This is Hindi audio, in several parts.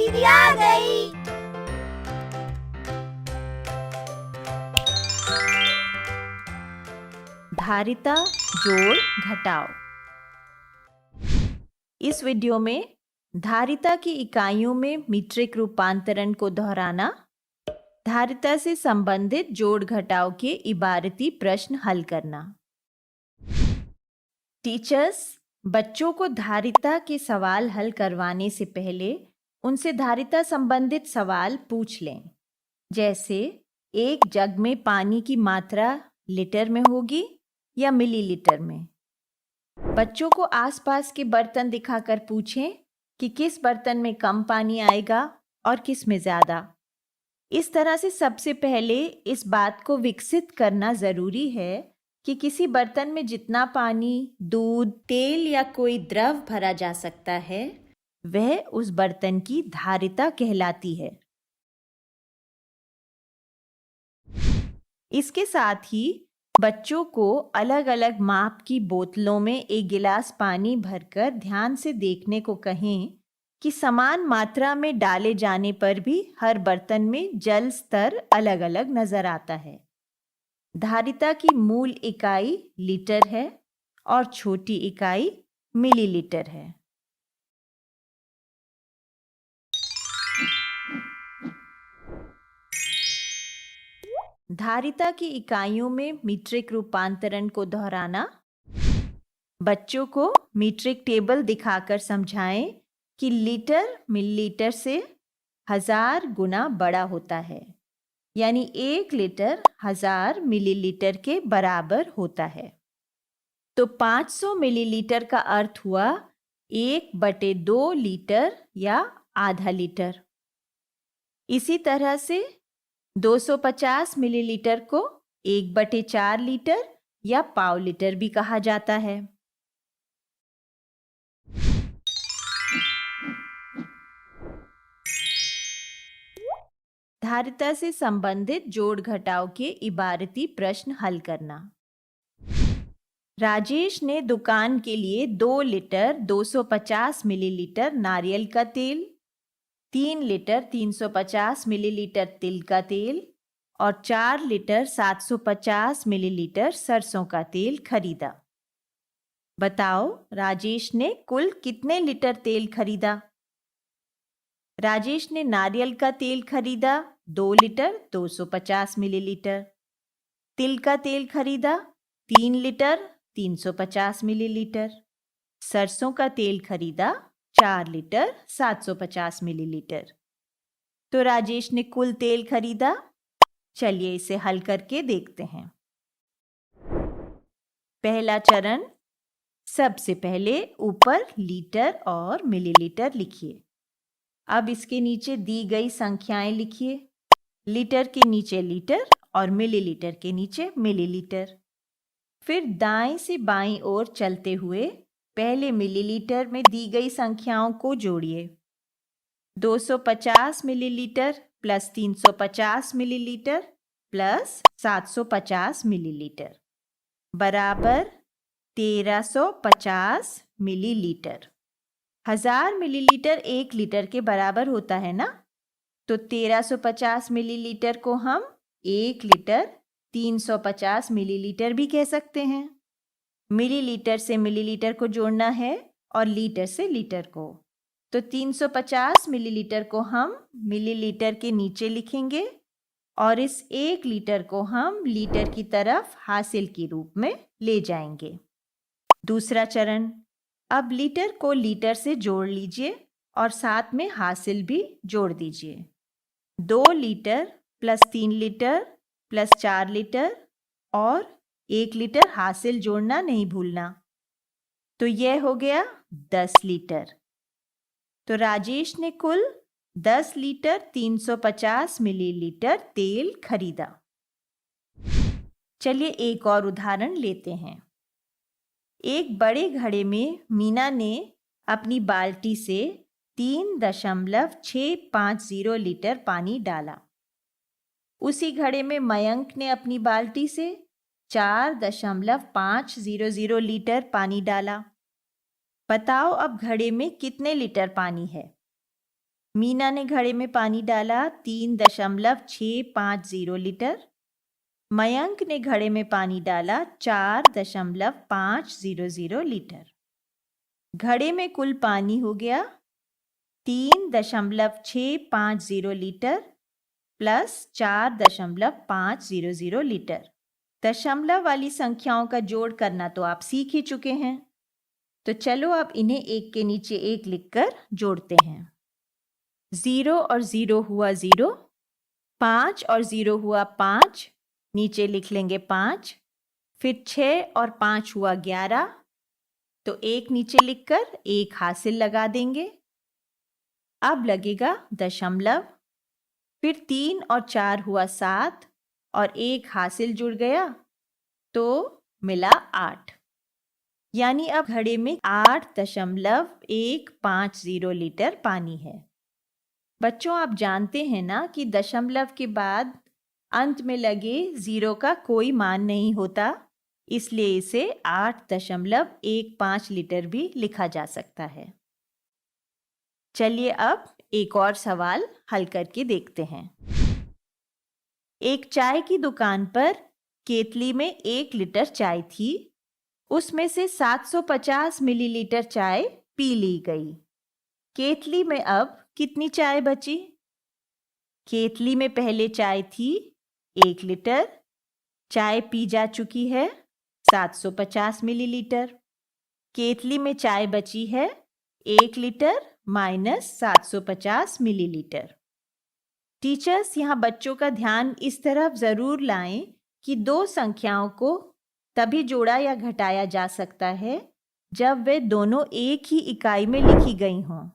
दीदी आ गई। धारिता जोड़ घटाओ। इस वीडियो में धारिता की इकाइयों में मीट्रिक रूपांतरण को दोहराना, धारिता से संबंधित जोड़ घटाव के इबारती प्रश्न हल करना। टीचर्स बच्चों को धारिता के सवाल हल करवाने से पहले उनसे धारिता संबंधित सवाल पूछ लें। जैसे एक जग में पानी की मात्रा लीटर में होगी या मिलीलीटर में। बच्चों को आसपास के बर्तन दिखाकर पूछें कि किस बर्तन में कम पानी आएगा और किस में ज़्यादा। इस तरह से सबसे पहले इस बात को विकसित करना ज़रूरी है कि किसी बर्तन में जितना पानी, दूध, तेल या कोई द्रव भरा जा सकता है, वह उस बर्तन की धारिता कहलाती है। इसके साथ ही बच्चों को अलग अलग माप की बोतलों में एक गिलास पानी भरकर ध्यान से देखने को कहें कि समान मात्रा में डाले जाने पर भी हर बर्तन में जल स्तर अलग अलग नजर आता है। धारिता की मूल इकाई लीटर है और छोटी इकाई मिलीलीटर है। धारिता की इकाइयों में मीट्रिक रूपांतरण को दोहराना। बच्चों को मीट्रिक टेबल दिखाकर समझाएं कि लीटर मिलीलीटर से 1000 गुना बड़ा होता है, यानी 1 लीटर 1000 मिलीलीटर के बराबर होता है। तो 500 मिलीलीटर का अर्थ हुआ 1/2 लीटर या आधा लीटर। इसी तरह से 250 मिलीलीटर को 1/4 लीटर या पाव लीटर भी कहा जाता है। धारिता से संबंधित जोड़ घटाव के इबारती प्रश्न हल करना। राजेश ने दुकान के लिए 2 लीटर 250 मिलीलीटर नारियल का तेल, 3 लीटर 350 मिलीलीटर तिल का तेल और 4 लीटर 750 मिलीलीटर सरसों का तेल खरीदा। बताओ राजेश ने कुल कितने लीटर तेल खरीदा? राजेश ने नारियल का तेल खरीदा 2 लीटर 250 मिलीलीटर, तिल का तेल खरीदा 3 लीटर 350 मिलीलीटर, सरसों का तेल खरीदा 4 लीटर 750 मिलीलीटर। तो राजेश ने कुल तेल खरीदा। चलिए इसे हल करके देखते हैं। पहला चरण, सबसे पहले ऊपर लीटर और मिलीलीटर लिखिए। अब इसके नीचे दी गई संख्याएं लिखिए। लीटर के नीचे लीटर और मिलीलीटर के नीचे मिलीलीटर। फिर दाएं से बाईं ओर चलते हुए पहले मिलीलीटर में दी गई संख्याओं को जोड़िए। 250 millilitre plus 350 millilitre plus 750 millilitre बराबर 1350 मिलीलीटर। 1000 मिलीलीटर 1 लीटर के बराबर होता है ना, तो 1350 मिलीलीटर को हम 1 लीटर 350 मिलीलीटर भी कह सकते हैं। मिलीलीटर से मिलीलीटर को जोड़ना है और लीटर से लीटर को, तो 350 मिलीलीटर को हम मिलीलीटर के नीचे लिखेंगे और इस 1 लीटर को हम लीटर की तरफ हासिल के रूप में ले जाएंगे। दूसरा चरण, अब लीटर को लीटर से जोड़ लीजिए और साथ में हासिल भी जोड़ दीजिए। 2 litre plus 3 litre plus 4 litre और 1 लीटर हासिल जोड़ना नहीं भूलना। तो यह हो गया 10 लीटर। तो राजेश ने कुल 10 लीटर 350 मिलीलीटर तेल खरीदा। चलिए एक और उदाहरण लेते हैं। एक बड़े घड़े में मीना ने अपनी बाल्टी से 3.650 लीटर पानी डाला। उसी घड़े में मयंक ने अपनी बाल्टी से 4.500 लीटर पानी डाला। बताओ अब घड़े में कितने लीटर पानी है? मीना ने घड़े में पानी डाला 3.650 लीटर। मयंक ने घड़े में पानी डाला 4.500 लीटर। घड़े में कुल पानी हो गया 3.650 लीटर प्लस 4.500 लीटर। दशमलव वाली संख्याओं का जोड़ करना तो आप सीख ही चुके हैं, तो चलो अब इन्हें एक के नीचे एक लिखकर जोड़ते हैं। 0 और 0 हुआ 0, 5 और 0 हुआ 5, नीचे लिख लेंगे 5, फिर 6 और 5 हुआ 11, तो एक नीचे लिखकर एक हासिल लगा देंगे। अब लगेगा दशमलव, फिर 3 और 4 हुआ 7 और एक हासिल जुड़ गया तो मिला 8, यानी अब घड़े में 8.150 लीटर पानी है। बच्चों, आप जानते हैं ना कि दशमलव के बाद अंत में लगे 0 का कोई मान नहीं होता, इसलिए इसे 8.15 लीटर भी लिखा जा सकता है। चलिए अब एक और सवाल हल करके देखते हैं। एक चाय की दुकान पर केतली में 1 लीटर चाय थी, उसमें से 750 मिलीलीटर चाय पी ली गई। केतली में अब कितनी चाय बची? केतली में पहले चाय थी 1 लीटर, चाय पी जा चुकी है 750 मिलीलीटर। केतली में चाय बची है 1 लीटर माइनस 750 मिलीलीटर। टीचर्स, यहाँ बच्चों का ध्यान इस तरफ जरूर लाएं कि दो संख्याओं को तभी जोड़ा या घटाया जा सकता है जब वे दोनों एक ही इकाई में लिखी गई हों।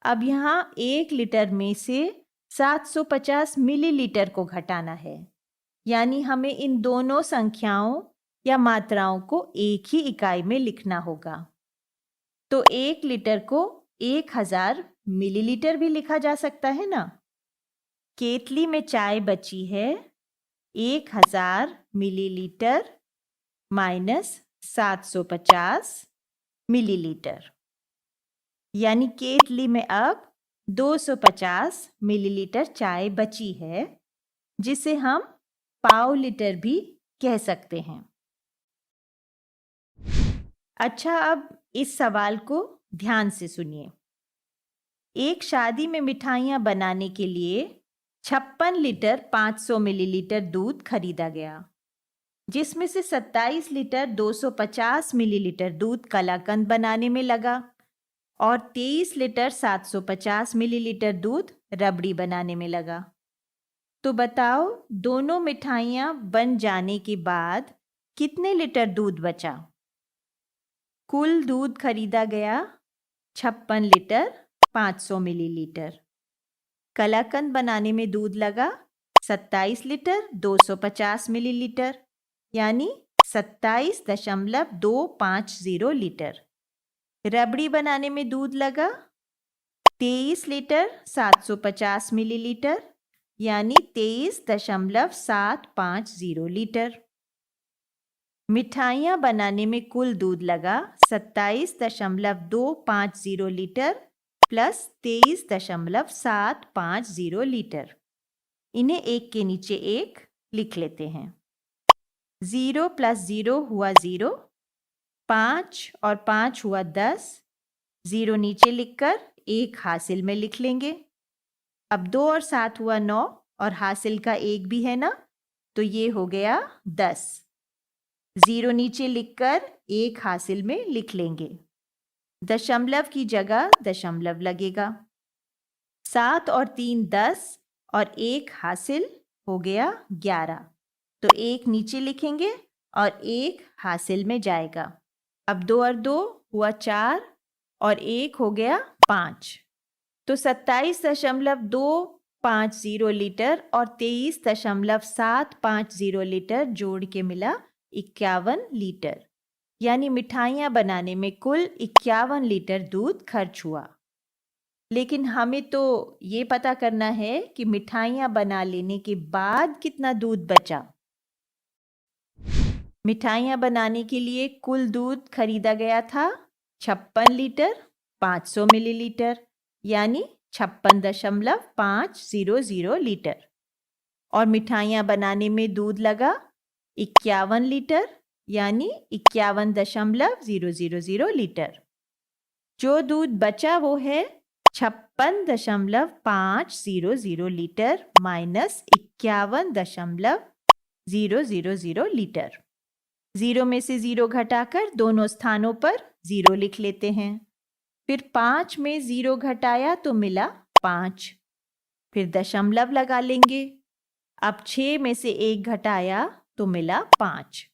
अब यहाँ 1 लीटर में से 750 मिलीलीटर को घटाना है, यानी हमें इन दोनों संख्याओं या मात्राओं को एक ही इकाई में लिखना होगा। तो 1 लीटर को 1000 मिलीलीटर भी लिखा जा सकता है ना। केतली में चाय बची है 1000 मिलीलीटर माइनस 750 मिलीलीटर, यानी केतली में अब 250 मिलीलीटर चाय बची है, जिसे हम पाव लीटर भी कह सकते हैं। अच्छा, अब इस सवाल को ध्यान से सुनिए। एक शादी में मिठाइयाँ बनाने के लिए 56 लीटर 500 मिलीलीटर दूध खरीदा गया, जिसमें से 27 लीटर 250 मिलीलीटर दूध कलाकंद बनाने में लगा और 23 लीटर 750 मिलीलीटर दूध रबड़ी बनाने में लगा। तो बताओ, दोनों मिठाइयाँ बन जाने के बाद कितने लीटर दूध बचा? कुल दूध खरीदा गया 56 लीटर 500 मिलीलीटर। कलाकंद बनाने में दूध लगा 27 लीटर 250 मिलीलीटर, यानी 27.250 लीटर। रबड़ी बनाने में दूध लगा 23 लीटर 750 मिलीलीटर, यानी 23.750 लीटर। मिठाइयाँ बनाने में कुल दूध लगा 27.250 लीटर प्लस 23.750 लीटर। इन्हें एक के नीचे एक लिख लेते हैं। 0 प्लस 0 हुआ 0, 5 और 5 हुआ 10, 0 नीचे लिखकर एक हासिल में लिख लेंगे। अब 2 और 7 हुआ 9 और हासिल का एक भी है ना, तो ये हो गया 10, 0 नीचे लिखकर एक हासिल में लिख लेंगे। दशमलव की जगह दशमलव लगेगा। 7 और 3 10 और एक हासिल हो गया 11, तो एक नीचे लिखेंगे और एक हासिल में जाएगा। अब 2 और 2 हुआ 4 और एक हो गया 5, तो 27.250 लीटर और 23.750 लीटर जोड़ के मिला 51 लीटर, यानी मिठाइयाँ बनाने में कुल 51 लीटर दूध खर्च हुआ। लेकिन हमें तो ये पता करना है कि मिठाइयाँ बना लेने के बाद कितना दूध बचा। मिठाइयाँ बनाने के लिए कुल दूध खरीदा गया था 56 लीटर 500 मिलीलीटर, यानी 56.500 लीटर। और मिठाइयाँ बनाने में दूध लगा 51 लीटर यानी 51.000 लीटर। जो दूध बचा वो है 56.500 लीटर माइनस 51.000 लीटर। 0 में से 0 घटाकर दोनों स्थानों पर 0 लिख लेते हैं। फिर 5 में 0 घटाया तो मिला 5। फिर दशमलव लगा लेंगे। अब 6 में से 1 घटाया तो मिला 5।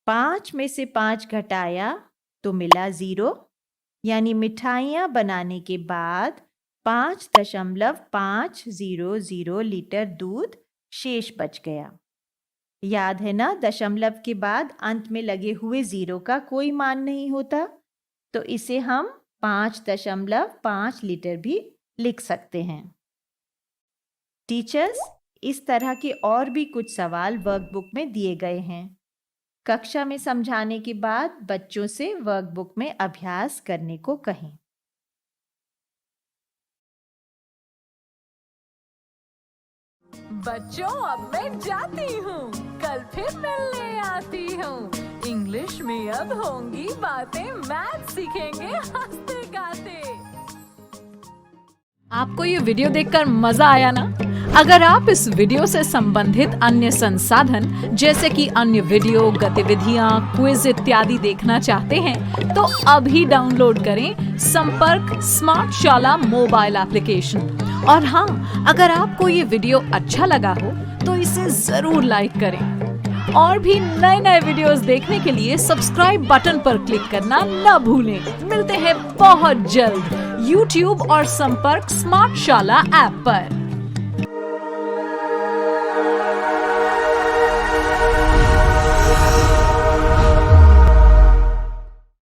5 में से 5 घटाया तो मिला 0, यानी मिठाइयाँ बनाने के बाद 5.500 लीटर दूध शेष बच गया। याद है ना, दशमलव के बाद अंत में लगे हुए 0 का कोई मान नहीं होता, तो इसे हम 5.5 लीटर भी लिख सकते हैं। टीचर्स, इस तरह के और भी कुछ सवाल वर्कबुक में दिए गए हैं। कक्षा में समझाने के बाद बच्चों से वर्कबुक में अभ्यास करने को कहें। बच्चों, अब मैं जाती हूँ, कल फिर मिलने आती हूँ। इंग्लिश में अब होंगी बातें, मैथ सीखेंगे हंसते गाते। आपको ये वीडियो देखकर मजा आया ना? अगर आप इस वीडियो से संबंधित अन्य संसाधन जैसे कि अन्य वीडियो, गतिविधियां, क्विज इत्यादि देखना चाहते हैं तो अभी डाउनलोड करें संपर्क स्मार्ट शाला मोबाइल एप्लीकेशन। और हाँ, अगर आपको ये वीडियो अच्छा लगा हो तो इसे जरूर लाइक करें। और भी नए नए वीडियोस देखने के लिए सब्सक्राइब बटन पर क्लिक करना न भूलें। मिलते हैं बहुत जल्द YouTube और संपर्क स्मार्ट शाला ऐप पर।